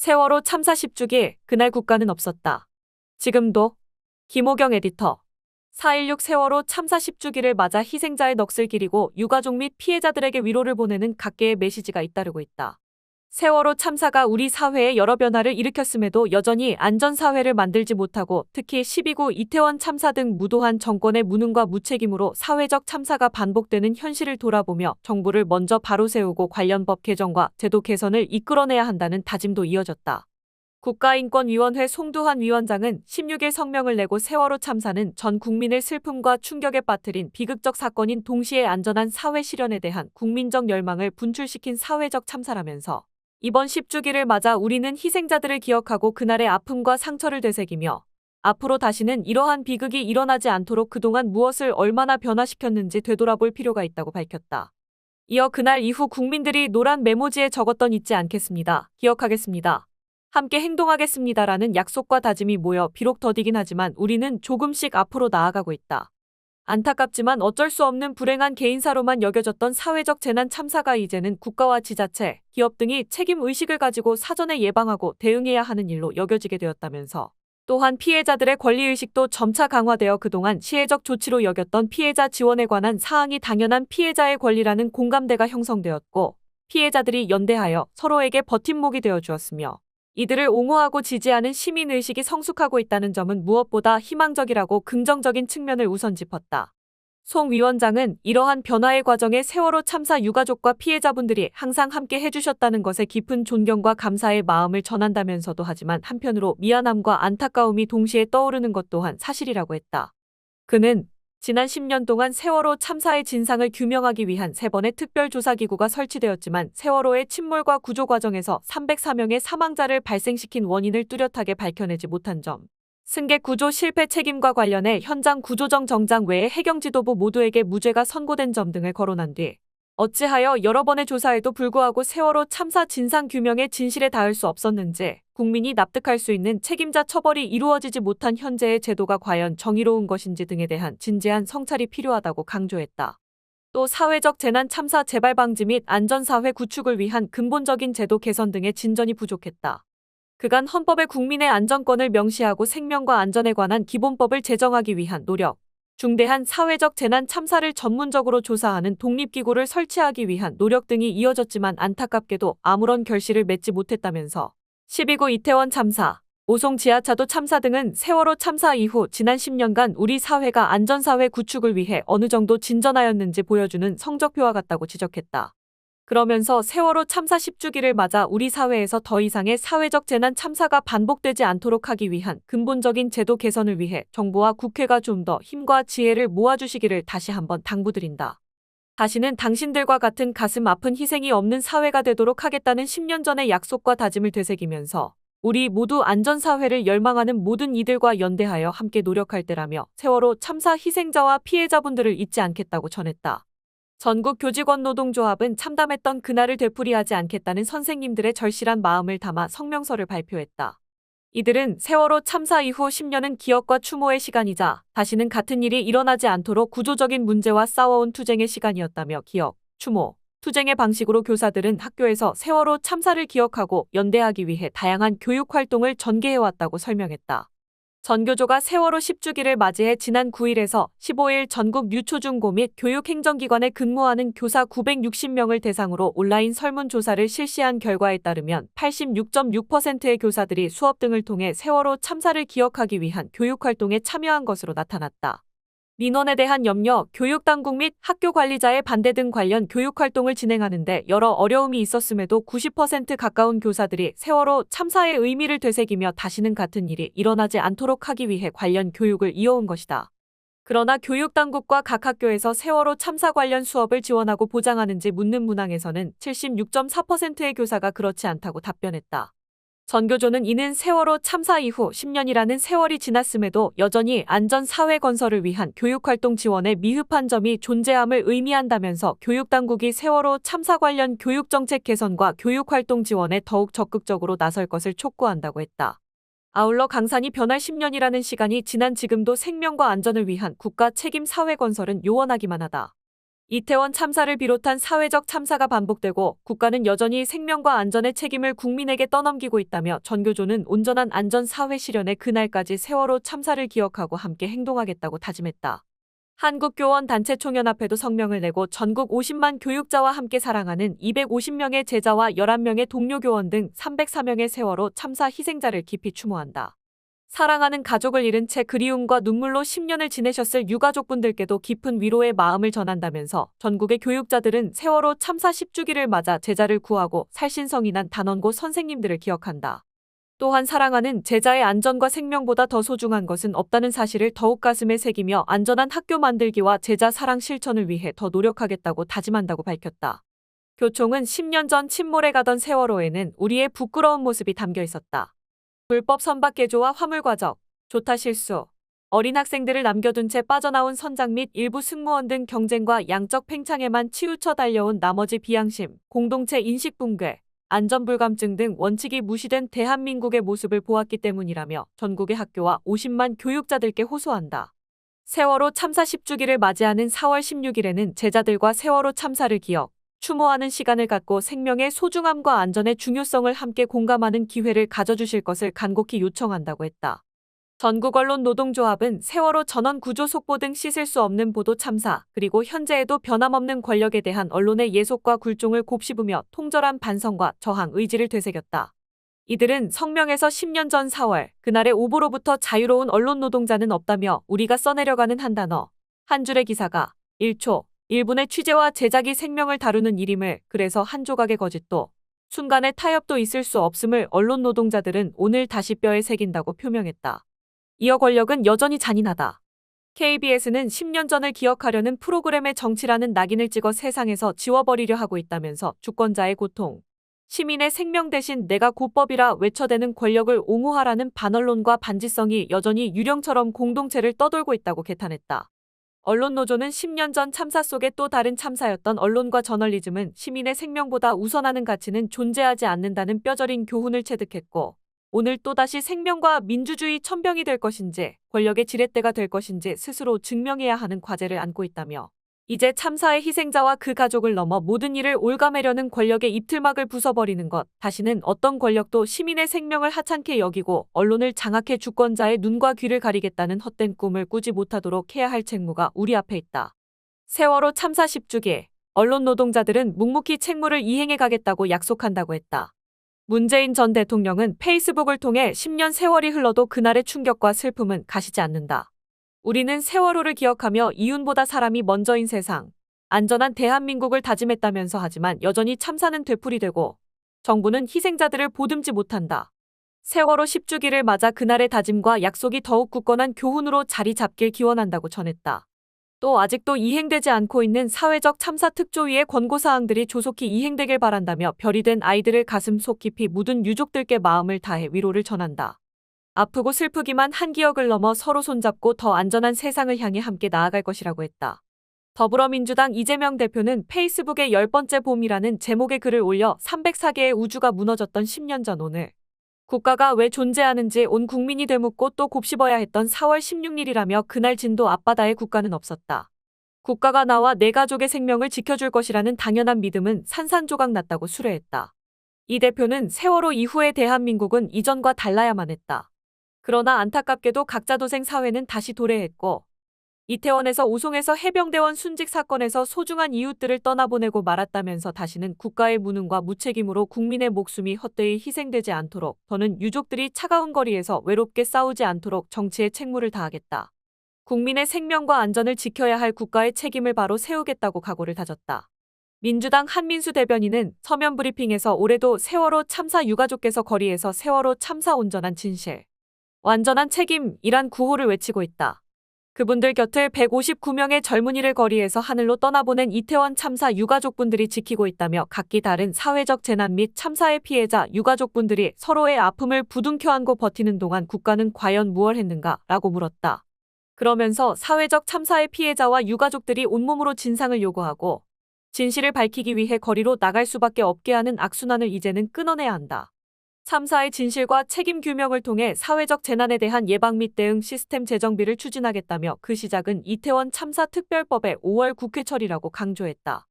세월호 참사 10주기, 그날 국가는 없었다. 지금도. 김호경 에디터. 4.16 세월호 참사 10주기를 맞아 희생자의 넋을 기리고 유가족 및 피해자들에게 위로를 보내는 각계의 메시지가 잇따르고 있다. 세월호 참사가 우리 사회에 여러 변화를 일으켰음에도 여전히 안전사회를 만들지 못하고 특히 12구 이태원 참사 등 무도한 정권의 무능과 무책임으로 사회적 참사가 반복되는 현실을 돌아보며 정부를 먼저 바로 세우고 관련 법 개정과 제도 개선을 이끌어내야 한다는 다짐도 이어졌다. 국가인권위원회 송두환 위원장은 16일 성명을 내고 세월호 참사는 전 국민을 슬픔과 충격에 빠뜨린 비극적 사건인 동시에 안전한 사회 실현에 대한 국민적 열망을 분출시킨 사회적 참사라면서 이번 10주기를 맞아 우리는 희생자들을 기억하고 그날의 아픔과 상처를 되새기며 앞으로 다시는 이러한 비극이 일어나지 않도록 그동안 무엇을 얼마나 변화시켰는지 되돌아볼 필요가 있다고 밝혔다. 이어 그날 이후 국민들이 노란 메모지에 적었던 잊지 않겠습니다. 기억하겠습니다. 함께 행동하겠습니다라는 약속과 다짐이 모여 비록 더디긴 하지만 우리는 조금씩 앞으로 나아가고 있다. 안타깝지만 어쩔 수 없는 불행한 개인사로만 여겨졌던 사회적 재난 참사가 이제는 국가와 지자체, 기업 등이 책임의식을 가지고 사전에 예방하고 대응해야 하는 일로 여겨지게 되었다면서 또한 피해자들의 권리의식도 점차 강화되어 그동안 시혜적 조치로 여겼던 피해자 지원에 관한 사항이 당연한 피해자의 권리라는 공감대가 형성되었고 피해자들이 연대하여 서로에게 버팀목이 되어 주었으며 이들을 옹호하고 지지하는 시민의식이 성숙하고 있다는 점은 무엇보다 희망적이라고 긍정적인 측면을 우선 짚었다. 송 위원장은 이러한 변화의 과정에 세월호 참사 유가족과 피해자분들이 항상 함께 해주셨다는 것에 깊은 존경과 감사의 마음을 전한다면서도 하지만 한편으로 미안함과 안타까움이 동시에 떠오르는 것 또한 사실이라고 했다. 그는 지난 10년 동안 세월호 참사의 진상을 규명하기 위한 3번의 특별조사기구가 설치되었지만 세월호의 침몰과 구조 과정에서 304명의 사망자를 발생시킨 원인을 뚜렷하게 밝혀내지 못한 점, 승객 구조 실패 책임과 관련해 현장 구조정 정장 외에 해경지도부 모두에게 무죄가 선고된 점 등을 거론한 뒤 어찌하여 여러 번의 조사에도 불구하고 세월호 참사 진상 규명의 진실에 닿을 수 없었는지 국민이 납득할 수 있는 책임자 처벌이 이루어지지 못한 현재의 제도가 과연 정의로운 것인지 등에 대한 진지한 성찰이 필요하다고 강조했다. 또 사회적 재난 참사 재발 방지 및 안전사회 구축을 위한 근본적인 제도 개선 등의 진전이 부족했다. 그간 헌법에 국민의 안전권을 명시하고 생명과 안전에 관한 기본법을 제정하기 위한 노력, 중대한 사회적 재난 참사를 전문적으로 조사하는 독립기구를 설치하기 위한 노력 등이 이어졌지만 안타깝게도 아무런 결실을 맺지 못했다면서 12구 이태원 참사, 오송 지하차도 참사 등은 세월호 참사 이후 지난 10년간 우리 사회가 안전사회 구축을 위해 어느 정도 진전하였는지 보여주는 성적표와 같다고 지적했다. 그러면서 세월호 참사 10주기를 맞아 우리 사회에서 더 이상의 사회적 재난 참사가 반복되지 않도록 하기 위한 근본적인 제도 개선을 위해 정부와 국회가 좀 더 힘과 지혜를 모아주시기를 다시 한번 당부드린다. 다시는 당신들과 같은 가슴 아픈 희생이 없는 사회가 되도록 하겠다는 10년 전의 약속과 다짐을 되새기면서 우리 모두 안전사회를 열망하는 모든 이들과 연대하여 함께 노력할 때라며 세월호 참사 희생자와 피해자분들을 잊지 않겠다고 전했다. 전국교직원노동조합은 참담했던 그날을 되풀이하지 않겠다는 선생님들의 절실한 마음을 담아 성명서를 발표했다. 이들은 세월호 참사 이후 10년은 기억과 추모의 시간이자 다시는 같은 일이 일어나지 않도록 구조적인 문제와 싸워온 투쟁의 시간이었다며 기억, 추모, 투쟁의 방식으로 교사들은 학교에서 세월호 참사를 기억하고 연대하기 위해 다양한 교육 활동을 전개해왔다고 설명했다. 전교조가 세월호 10주기를 맞이해 지난 9일에서 15일 전국 유초중고 및 교육행정기관에 근무하는 교사 960명을 대상으로 온라인 설문조사를 실시한 결과에 따르면 86.6%의 교사들이 수업 등을 통해 세월호 참사를 기억하기 위한 교육활동에 참여한 것으로 나타났다. 민원에 대한 염려, 교육당국 및 학교 관리자의 반대 등 관련 교육활동을 진행하는 데 여러 어려움이 있었음에도 90% 가까운 교사들이 세월호 참사의 의미를 되새기며 다시는 같은 일이 일어나지 않도록 하기 위해 관련 교육을 이어온 것이다. 그러나 교육당국과 각 학교에서 세월호 참사 관련 수업을 지원하고 보장하는지 묻는 문항에서는 76.4%의 교사가 그렇지 않다고 답변했다. 전교조는 이는 세월호 참사 이후 10년이라는 세월이 지났음에도 여전히 안전 사회 건설을 위한 교육활동 지원에 미흡한 점이 존재함을 의미한다면서 교육당국이 세월호 참사 관련 교육정책 개선과 교육활동 지원에 더욱 적극적으로 나설 것을 촉구한다고 했다. 아울러 강산이 변할 10년이라는 시간이 지난 지금도 생명과 안전을 위한 국가 책임 사회 건설은 요원하기만 하다. 이태원 참사를 비롯한 사회적 참사가 반복되고 국가는 여전히 생명과 안전의 책임을 국민에게 떠넘기고 있다며 전교조는 온전한 안전 사회 실현의 그날까지 세월호 참사를 기억하고 함께 행동하겠다고 다짐했다. 한국교원단체총연합회도 성명을 내고 전국 50만 교육자와 함께 사랑하는 250명의 제자와 11명의 동료 교원 등 304명의 세월호 참사 희생자를 깊이 추모한다. 사랑하는 가족을 잃은 채 그리움과 눈물로 10년을 지내셨을 유가족분들께도 깊은 위로의 마음을 전한다면서 전국의 교육자들은 세월호 참사 10주기를 맞아 제자를 구하고 살신성인한 단원고 선생님들을 기억한다. 또한 사랑하는 제자의 안전과 생명보다 더 소중한 것은 없다는 사실을 더욱 가슴에 새기며 안전한 학교 만들기와 제자 사랑 실천을 위해 더 노력하겠다고 다짐한다고 밝혔다. 교총은 10년 전 침몰해 가던 세월호에는 우리의 부끄러운 모습이 담겨 있었다. 불법 선박 개조와 화물 과적, 조타 실수, 어린 학생들을 남겨둔 채 빠져나온 선장 및 일부 승무원 등 경쟁과 양적 팽창에만 치우쳐 달려온 나머지 비양심, 공동체 인식 붕괴, 안전불감증 등 원칙이 무시된 대한민국의 모습을 보았기 때문이라며 전국의 학교와 50만 교육자들께 호소한다. 세월호 참사 10주기를 맞이하는 4월 16일에는 제자들과 세월호 참사를 기억, 추모하는 시간을 갖고 생명의 소중함과 안전의 중요성을 함께 공감하는 기회를 가져주실 것을 간곡히 요청한다고 했다. 전국언론노동조합은 세월호 전원 구조 속보 등 씻을 수 없는 보도 참사, 그리고 현재에도 변함없는 권력에 대한 언론의 예속과 굴종을 곱씹으며 통절한 반성과 저항 의지를 되새겼다. 이들은 성명에서 10년 전 4월, 그날의 오보로부터 자유로운 언론 노동자는 없다며 우리가 써내려가는 한 단어, 한 줄의 기사가 1초, 1분의 취재와 제작이 생명을 다루는 일임을, 그래서 한 조각의 거짓도, 순간의 타협도 있을 수 없음을 언론 노동자들은 오늘 다시 뼈에 새긴다고 표명했다. 이어 권력은 여전히 잔인하다. KBS는 10년 전을 기억하려는 프로그램의 정치라는 낙인을 찍어 세상에서 지워버리려 하고 있다면서 주권자의 고통, 시민의 생명 대신 내가 고법이라 외쳐대는 권력을 옹호하라는 반언론과 반지성이 여전히 유령처럼 공동체를 떠돌고 있다고 개탄했다. 언론노조는 10년 전 참사 속에 또 다른 참사였던 언론과 저널리즘은 시민의 생명보다 우선하는 가치는 존재하지 않는다는 뼈저린 교훈을 체득했고, 오늘 또다시 생명과 민주주의 천병이 될 것인지 권력의 지렛대가 될 것인지 스스로 증명해야 하는 과제를 안고 있다며, 이제 참사의 희생자와 그 가족을 넘어 모든 일을 올가매려는 권력의 입틀막을 부숴버리는 것, 다시는 어떤 권력도 시민의 생명을 하찮게 여기고 언론을 장악해 주권자의 눈과 귀를 가리겠다는 헛된 꿈을 꾸지 못하도록 해야 할 책무가 우리 앞에 있다. 세월호 참사 10주기, 언론 노동자들은 묵묵히 책무를 이행해 가겠다고 약속한다고 했다. 문재인 전 대통령은 페이스북을 통해 10년 세월이 흘러도 그날의 충격과 슬픔은 가시지 않는다. 우리는 세월호를 기억하며 이윤보다 사람이 먼저인 세상, 안전한 대한민국을 다짐했다면서 하지만 여전히 참사는 되풀이되고 정부는 희생자들을 보듬지 못한다. 세월호 10주기를 맞아 그날의 다짐과 약속이 더욱 굳건한 교훈으로 자리 잡길 기원한다고 전했다. 또 아직도 이행되지 않고 있는 사회적 참사 특조위의 권고사항들이 조속히 이행되길 바란다며 별이 된 아이들을 가슴 속 깊이 묻은 유족들께 마음을 다해 위로를 전한다. 아프고 슬프기만 한 기억을 넘어 서로 손잡고 더 안전한 세상을 향해 함께 나아갈 것이라고 했다. 더불어민주당 이재명 대표는 페이스북에 10번째 봄이라는 제목의 글을 올려 304개의 우주가 무너졌던 10년 전 오늘, 국가가 왜 존재하는지 온 국민이 되묻고 또 곱씹어야 했던 4월 16일이라며 그날 진도 앞바다에 국가는 없었다. 국가가 나와 내 가족의 생명을 지켜줄 것이라는 당연한 믿음은 산산조각 났다고 수뢰했다. 이 대표는 세월호 이후의 대한민국은 이전과 달라야만 했다. 그러나 안타깝게도 각자도생 사회는 다시 도래했고, 이태원에서 오송에서 해병대원 순직 사건에서 소중한 이웃들을 떠나보내고 말았다면서 다시는 국가의 무능과 무책임으로 국민의 목숨이 헛되이 희생되지 않도록, 더는 유족들이 차가운 거리에서 외롭게 싸우지 않도록 정치의 책무를 다하겠다. 국민의 생명과 안전을 지켜야 할 국가의 책임을 바로 세우겠다고 각오를 다졌다. 민주당 한민수 대변인은 서면 브리핑에서 올해도 세월호 참사 유가족께서 거리에서 세월호 참사 온전한 진실, 완전한 책임이란 구호를 외치고 있다. 그분들 곁을 159명의 젊은이를 거리에서 하늘로 떠나보낸 이태원 참사 유가족분들이 지키고 있다며 각기 다른 사회적 재난 및 참사의 피해자 유가족분들이 서로의 아픔을 부둥켜 안고 버티는 동안 국가는 과연 무엇을 했는가? 라고 물었다. 그러면서 사회적 참사의 피해자와 유가족들이 온몸으로 진상을 요구하고 진실을 밝히기 위해 거리로 나갈 수밖에 없게 하는 악순환을 이제는 끊어내야 한다. 참사의 진실과 책임 규명을 통해 사회적 재난에 대한 예방 및 대응 시스템 재정비를 추진하겠다며 그 시작은 이태원 참사 특별법의 5월 국회 처리라고 강조했다.